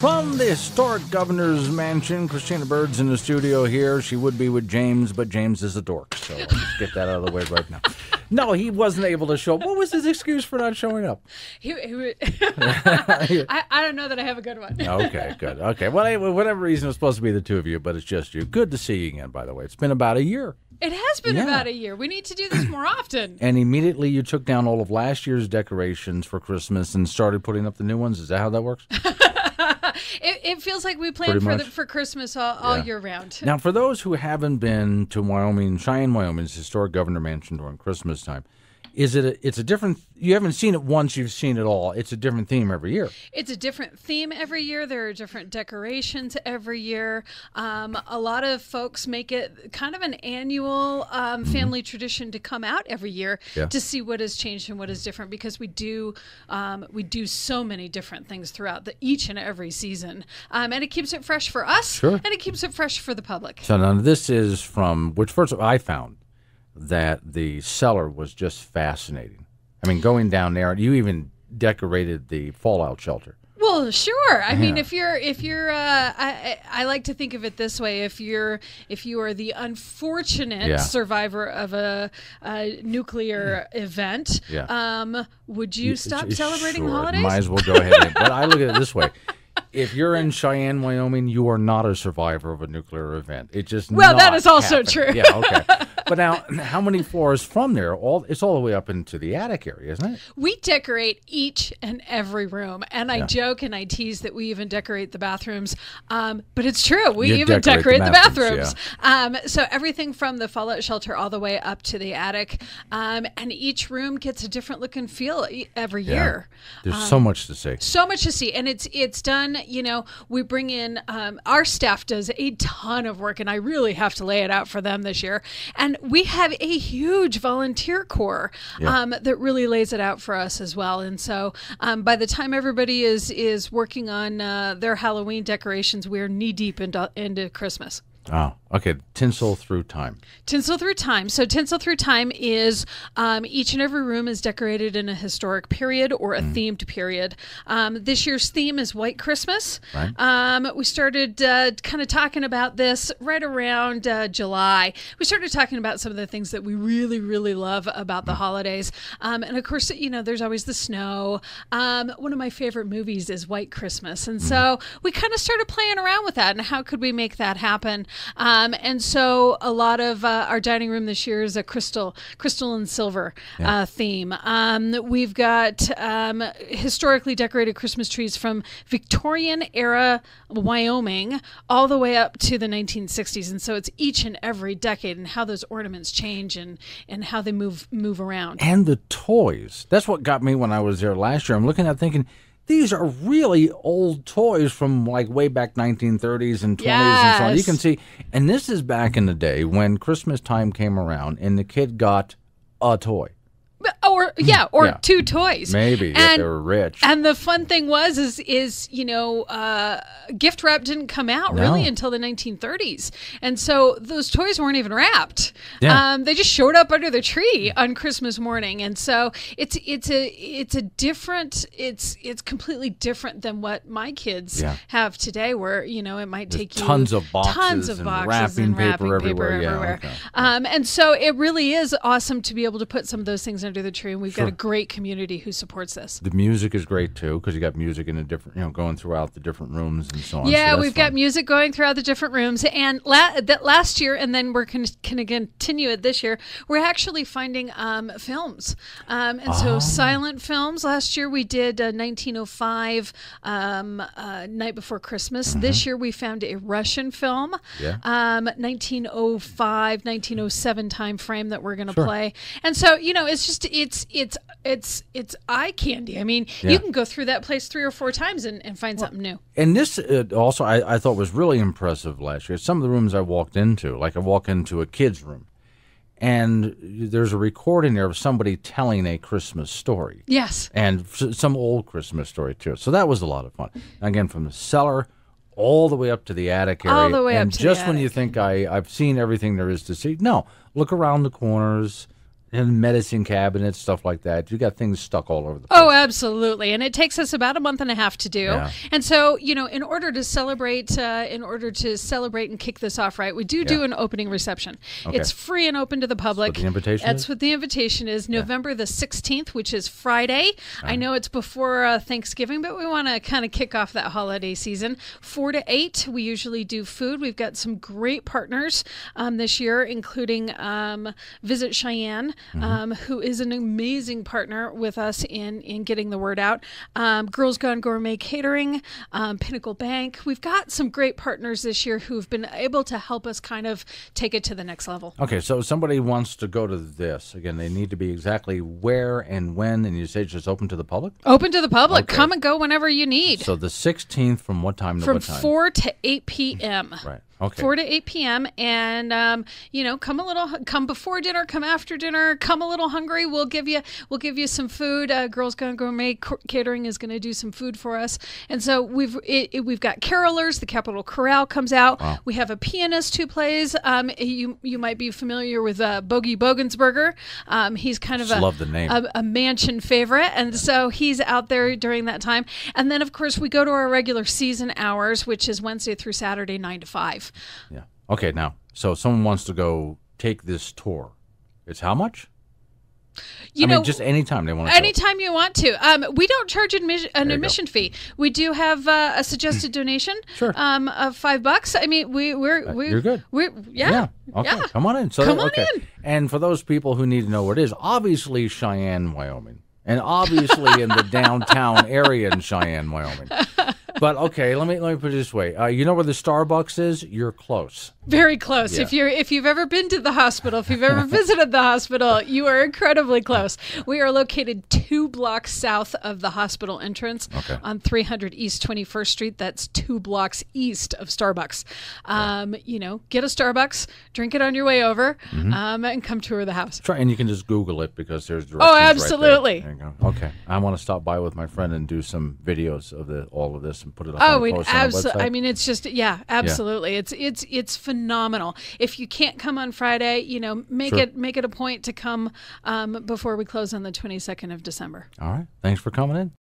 From the historic governor's mansion, Christina Bird's in the studio here. She would be with James, but James is a dork, so I'll just get that out of the way right now. No, he wasn't able to show up. What was his excuse for not showing up? I don't know that I have a good one. Okay, good. Okay, well, anyway, whatever reason, it's supposed to be the two of you, but it's just you. Good to see you again, by the way. It's been about a year. It has been about a year. We need to do this more often. And immediately you took down all of last year's decorations for Christmas and started putting up the new ones. Is that how that works? It feels like we plan for Christmas all year round. Now, for those who haven't been to Wyoming, Cheyenne, Wyoming's historic governor mansion during Christmas time, it's a different, you haven't seen it once, you've seen it all. It's a different theme every year. It's a different theme every year. There are different decorations every year. A lot of folks make it kind of an annual family tradition to come out every year to see what has changed and what is different, because we do so many different things throughout each and every season. And it keeps it fresh for us, and it keeps it fresh for the public. So now this is from, which first I found that the cellar was just fascinating. I mean, going down there, you even decorated the fallout shelter. Well, sure. I mean, if you're, I like to think of it this way: if you are the unfortunate survivor of a nuclear event, would you stop celebrating holidays? Might as well go ahead. But I look at it this way: if you're in Cheyenne, Wyoming, you are not a survivor of a nuclear event. It just that is also true. Yeah, okay. But now, how many floors from there? It's all the way up into the attic area, isn't it? We decorate each and every room, and I joke and I tease that we even decorate the bathrooms. But it's true. We even decorate the bathrooms. So everything from the fallout shelter all the way up to the attic, and each room gets a different look and feel every year. There's so much to see. So much to see, and it's done. You know, we bring in our staff does a ton of work, and I really have to lay it out for them this year. And we have a huge volunteer corps that really lays it out for us as well. And so by the time everybody is working on their Halloween decorations, we're knee deep into Christmas. Oh, okay. Tinsel through time. Tinsel through time. So tinsel through time is each and every room is decorated in a historic period or a themed period. This year's theme is White Christmas. Right. We started kind of talking about this right around July. We started talking about some of the things that we really, really love about the holidays. And of course, you know, there's always the snow. One of my favorite movies is White Christmas. And so we kind of started playing around with that and how could we make that happen. And so a lot of our dining room this year is a crystal and silver theme. We've got historically decorated Christmas trees from Victorian era Wyoming all the way up to the 1960s. And so it's each and every decade and how those ornaments change and how they move around. And the toys. That's what got me when I was there last year. I'm looking at thinking, these are really old toys from like way back 1930s and 20s and so on. You can see, and this is back in the day when Christmas time came around and the kid got a toy. Or two toys. Maybe if they were rich. And the fun thing was you know, gift wrap didn't come out really until the 1930s, and so those toys weren't even wrapped. Yeah. They just showed up under the tree on Christmas morning, and so it's completely different than what my kids have today, where you know it might take you tons of boxes and wrapping paper everywhere. Yeah, okay. And so it really is awesome to be able to put some of those things under the tree, and we've got a great community who supports this. The music is great too, because you got music in the different, you know, going throughout the different rooms and so on. Yeah, so we've got music going throughout the different rooms, and last year, and then we're going to continue it this year. We're actually finding films, and so silent films. Last year we did 1905, Night Before Christmas. This year we found a Russian film, 1905, 1907 time frame that we're going to play, and so you know it's just it's eye candy. I mean, you can go through that place 3 or 4 times and find something new. And this also I thought was really impressive last year. Some of the rooms I walked into, like I walk into a kid's room, and there's a recording there of somebody telling a Christmas story. Yes. And some old Christmas story too. So that was a lot of fun. Again, from the cellar all the way up to the attic area. All the way and up to just the when attic. you think I've seen everything there is to see, no, look around the corners. And medicine cabinets, stuff like that. You got things stuck all over the place. Oh, absolutely. And it takes us about a month and a half to do. Yeah. And so, in order to celebrate and kick this off right, we do an opening reception. Okay. It's free and open to the public. That's what the invitation That's is? what the invitation is. November the 16th, which is Friday. I know it's before Thanksgiving, but we want to kind of kick off that holiday season. 4 to 8, we usually do food. We've got some great partners this year, including Visit Cheyenne, who is an amazing partner with us in getting the word out. Girls Gone Gourmet Catering, Pinnacle Bank. We've got some great partners this year who've been able to help us kind of take it to the next level. Okay, so if somebody wants to go to this, again, they need to be exactly where and when, and you say it's just open to the public? Open to the public. Okay. Come and go whenever you need. So the 16th from what time to From what time? 4 to 8 p.m. Right. Okay. 4 to 8 p.m. And come before dinner, come after dinner, come a little hungry. We'll give you some food. Girls Gone Gourmet Catering is going to do some food for us. And so we've got carolers. The Capitol Chorale comes out. Wow. We have a pianist who plays. You might be familiar with Bogey Bogensberger. He's kind of love the name. a mansion favorite, and so he's out there during that time. And then of course we go to our regular season hours, which is Wednesday through Saturday, 9 to 5. Yeah. Okay, now, so if someone wants to go take this tour, it's how much? Just anytime they want to. Anytime you want to. We don't charge an admission fee. We do have a suggested donation. Sure. Of $5. I mean, we're you're good. Yeah. Okay. Yeah. Come on in. So Come on okay. in. And for those people who need to know where it is, obviously Cheyenne, Wyoming, and obviously in the downtown area in Cheyenne, Wyoming. But okay, let me put it this way. You know where the Starbucks is? You're close. Very close. Yeah. If you've ever been to the hospital, if you've ever visited the hospital, you are incredibly close. We are located 2 blocks south of the hospital entrance on 300 East 21st Street. That's 2 blocks east of Starbucks. Get a Starbucks, drink it on your way over, and come tour the house. Try, and you can just Google it because there's directions. Oh, absolutely. Right there. There you go. Okay, I want to stop by with my friend and do some videos of all of this and put it up on the post on the website. I mean, it's just absolutely. Yeah. It's phenomenal. If you can't come on Friday, make it a point to come before we close on the 22nd of December. All right. Thanks for coming in.